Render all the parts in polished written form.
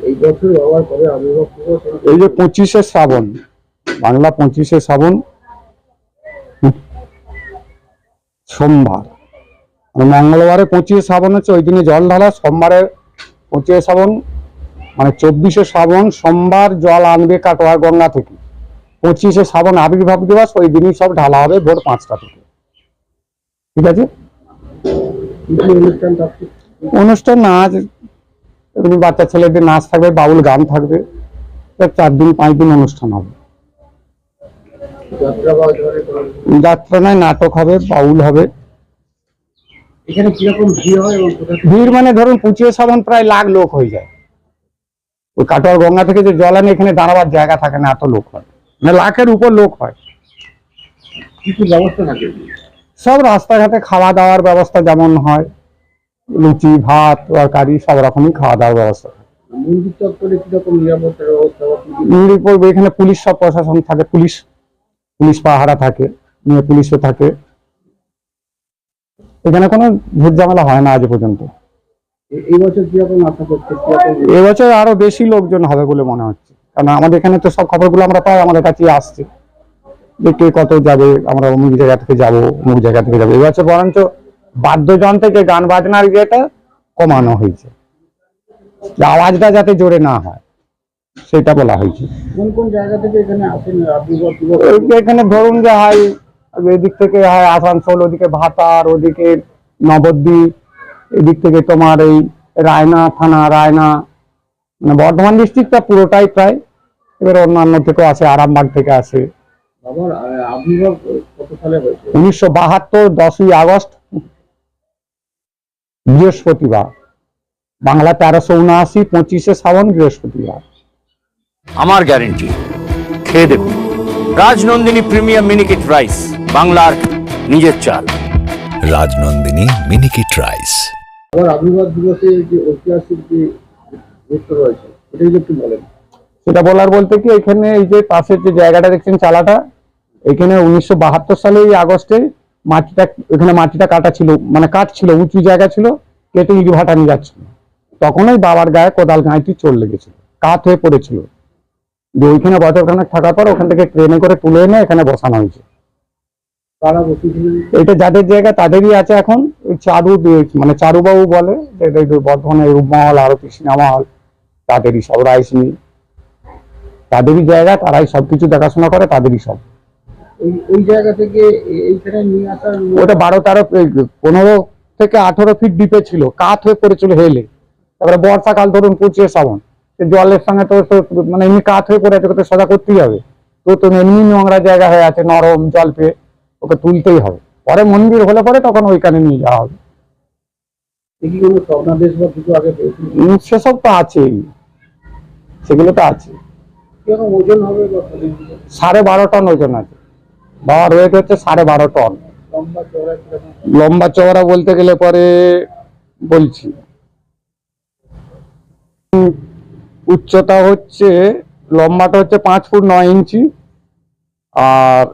এই বছর আবার কবে আবির্ভাব দিবস? এই যে 25শে শ্রাবণ, বাংলা 25শে শ্রাবণ সোমবার, মঙ্গলবারে 25শে শ্রাবণ হচ্ছে ওই দিনে জল ঢালা, সোমবারে 25শে শ্রাবণ মানে 24শে শ্রাবণ সোমবার জল আনবে কাটোয়া গঙ্গা থেকে। 25শে শ্রাবণ আবির্ভাব দিবস, ওই দিনই সব ঢালা হবে ভোর 5টা থেকে। ঠিক আছে। অনুষ্ঠান নাচ, এমনি বাচ্চা ছেলেদের নাচ থাকবে, বাউল গান থাকবে, 4 দিন 5 দিন অনুষ্ঠান হবে। যাত্রা নয়, নাটক হবে, বাউল হবে। এখানে কিরকম ভিড় হয়? ভিড় মানে ধরুন 25শে শ্রাবণ প্রায় লাখ লোক হয়ে যায়। ওই কাটোয়ার গঙ্গা থেকে যে জল আনে, এখানে দাঁড়াবার জায়গা থাকে না, এত লোক হয়, মানে লাখের উপর লোক হয়। কি কি ব্যবস্থা থাকে? সব রাস্তাঘাটে খাওয়া দাওয়ার ব্যবস্থা যেমন হয়, লুচি ভাত তরকারি সব রকমই খাওয়া দাওয়ার ব্যবস্থা। মন্দির চত্বরে কিরকম নিরাপত্তার ব্যবস্থা? এখানে পুলিশ, সব প্রশাসন থাকে, পুলিশ পাহারা থাকে, পুলিশও থাকে। এখানে কোনো ঝুট ঝামেলা হয় না আজ পর্যন্ত। এই বছর কিরকম আশা করছে? এবছর আরো বেশি লোকজন হবে বলে মনে হচ্ছে, কারণ আমাদের এখানে তো সব খবরগুলো আমরা পাই, আমাদের কাছে আসছে যে কে কত যাবে, আমরা অমুক জায়গা থেকে যাবো, অমুক জায়গা থেকে যাবো। এবছর বরঞ্চ বাদ্যযন্ত্র থেকে গান বাজনার ইয়েটা কমানো হয়েছে, আওয়াজটা যাতে জোরে না হয় সেটা বলা হয়েছে। কোন কোন জায়গা থেকে এখানে আসেন আবির্ভাব দিবস? এখানে ধরুন যে হয় এদিক থেকে হয় আসানসোল, ওদিকে ভাতার, ওদিকে নবদ্বীপ, এদিক থেকে তোমার এই রায়না থানা, রায়না মানে বর্ধমান ডিস্ট্রিক্টটা পুরোটাই প্রায়। এবার অন্যান্য থেকেও আসে, আরামবাগ থেকে আসে। বাবার আবির্ভাব কত সালে হয়েছে? 1972 10ই আগস্ট বৃহস্পতিবার, বাংলা 1379, 25শে শ্রাবণ বৃহস্পতিবার। আমার গ্যারেন্টি, খেয়ে দেখুন রাজনন্দিনী প্রিমিয়াম মিনিকেট রাইস, বাংলার নিজের চাল। রাজনন্দিনী মিনিকেট রাইস। আবার আবির্ভাব দিবসে যে ঐতিহাসিক যে গুরুত্ব রয়েছে এটাই একটু বলেন। সেটা বলার বলতে কি, এখানে এই যে পাশের যে জায়গাটা দেখছেন চালাটা, এখানে 1972 সালে এই আগস্টে এখানে মাটিটা কাটা ছিল, মানে কাঠ ছিল, উঁচু জায়গা ছিল, কেটে ইট ভাটা নিয়ে যাচ্ছিল। তখন ওই বাবার গায়ে কোদাল গাঁইটি চোট লেগেছিল, কাঠ হয়ে পড়েছিল। যে ওইখানে বছরখানেক থাকার পর ওখান থেকে ট্রেনে করে তুলে এনে এখানে বসানো হয়েছে। তারা বসেছিলেন, এটা যাদের জায়গা তাদেরই আছে এখন। ওই মানে চারুবাবু বলে, বর্ধমানে রূপমহল, আরতি সিনেমা হল, তাদেরই সব রাইসনি, তাদেরই জায়গা, তারাই সবকিছু দেখাশোনা করে, তাদেরই সব। এই জায়গা থেকে এইখানে নিয়ে আসার ওটা 15 থেকে 18 ফিট ডিপে ছিল, কাঠ হয়ে পড়েছিল হেলে। তারপরে বর্ষাকাল ধরুন 25শে শ্রাবণ, জলের সঙ্গে তো মানে এমনি কাঠ হয়ে পড়ে আছে, ওকে সোজা করতেই হবে। তো এমনি নোংরা জায়গা হয়ে আছে, নরম জল পেয়ে ওকে তুলতেই হবে। পরে মন্দির হলে পরে তখন ওইখানে নিয়ে যাওয়া হবে। কোনো স্বপ্নাদেশ বা কিছু আগে পেয়েছিল? সেসব তো আছেই, সেগুলো তো আছে। কিরকম ওজন হবে? 12.5 টন ওজন আছে। বাবার ওয়েট হচ্ছে 12.5 টন। লম্বা চওড়া কিরকম? লম্বা চওড়া বলতে গেলে পরে বলছি, উচ্চতা হচ্ছে, লম্বাটা হচ্ছে 5 ফুট 9 ইঞ্চি, আর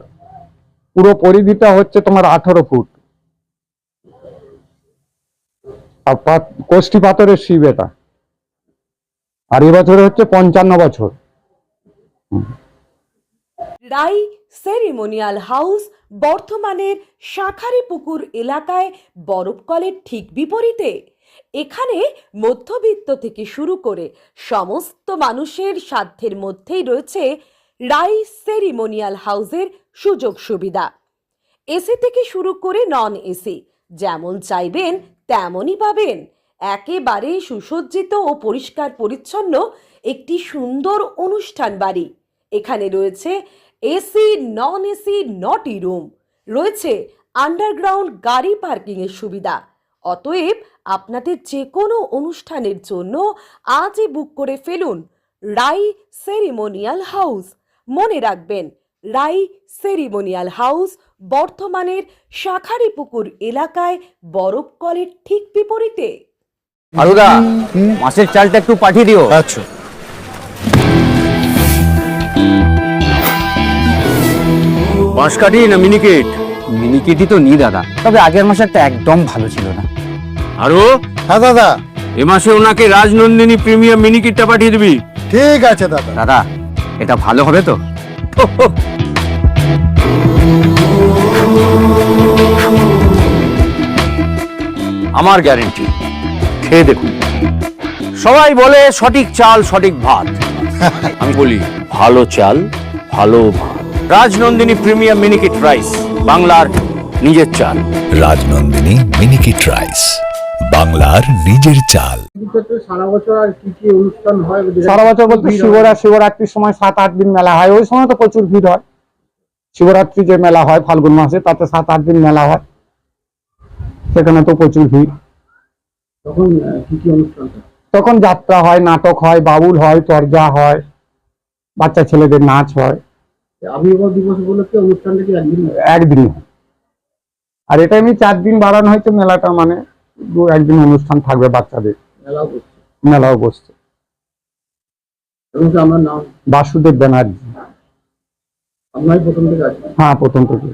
পুরো পরিধিটা হচ্ছে তোমার 18 ফুট। আর কোষ্ঠী পাথরের শিব এটা। আর এবছরে হচ্ছে 55 বছর। রাই সেরিমোনিয়াল হাউস বর্ধমানের শাঁখারীপুকুর এলাকায় বরফকলের ঠিক বিপরীতে। এখানে মধ্যবিত্ত থেকে শুরু করে সমস্ত মানুষের সাধ্যের মধ্যেই রয়েছে রাই সেরিমোনিয়াল হাউসের সুযোগ সুবিধা। এসি থেকে শুরু করে নন এসি, যেমন চাইবেন তেমনই পাবেন। একেবারে সুসজ্জিত ও পরিষ্কার পরিচ্ছন্ন একটি সুন্দর অনুষ্ঠান বাড়ি। এখানে রয়েছে এসি, নন এসি, নটি রুম, রয়েছে আন্ডারগ্রাউন্ড গাড়ি পার্কিং এর সুবিধা। অতএব আপনাদের যে কোনো অনুষ্ঠানের জন্য আজই বুক করে ফেলুন রাই সেরিমোনিয়াল হাউস। মনে রাখবেন, রাই সেরিমোনিয়াল হাউস বর্ধমানের শাঁখারীপুকুর এলাকায় বরফকলের ঠিক বিপরীতে। আলুদা, মাছের চালটা একটু পাঠিয়ে দিও। আচ্ছা। বাঁশকাঠি না মিনিকেট? মিনিকেটই তো নি দাদা, তবে আগের মাসেরটা একদম ভালো ছিল না। আরো হ্যাঁ দাদা, এ মাসে ওনাকে রাজনন্দিনী প্রিমিয়াম মিনি কিটটা পাঠিয়ে দিবি। ঠিক আছে দাদা। দাদা এটা ভালো হবে তো? আমার গ্যারেন্টি, খেয়ে দেখুন। সবাই বলে সঠিক চাল সঠিক ভাত, আমি বলি ভালো চাল ভালো ভাত। রাজনন্দিনী প্রিমিয়াম মিনিকিট রাইস, বাংলার নিজের চাল। রাজনন্দিনী মিনিকিট রাইস, বাংলার নিজের চাল। এক্ষেত্রে সারা বছর আর কি কি অনুষ্ঠান হয়? সারা বছর বলতে শিবরাত্রির সময় 7-8 দিন মেলা হয়, ওই সময় তো প্রচুর ভিড় হয়। শিবরাত্রি যে মেলা হয় ফাল্গুন মাসে, তাতে 7-8 দিন মেলা হয়, সেখানে তো প্রচুর ভিড়। তখন কি কি অনুষ্ঠান হয়? তখন যাত্রা হয়, নাটক হয়, বাউল হয়, চর্যা হয়, বাচ্চা ছেলেদের নাচ হয়। আবির্ভাব দিবস উপলক্ষে অনুষ্ঠানটা কি একদিন হয়? একদিন হয়। আর এটা এমনি 4 দিন বাড়ানো হয়েছে মেলাটা, মানে একদিন অনুষ্ঠান থাকবে বাচ্চাদের, মেলাও করছে। মেলাও বসছে। এবং কি আমার নাম বাসুদেব ব্যানার্জি। আপনার প্রথম থেকে আছে? হ্যাঁ, প্রথম থেকে।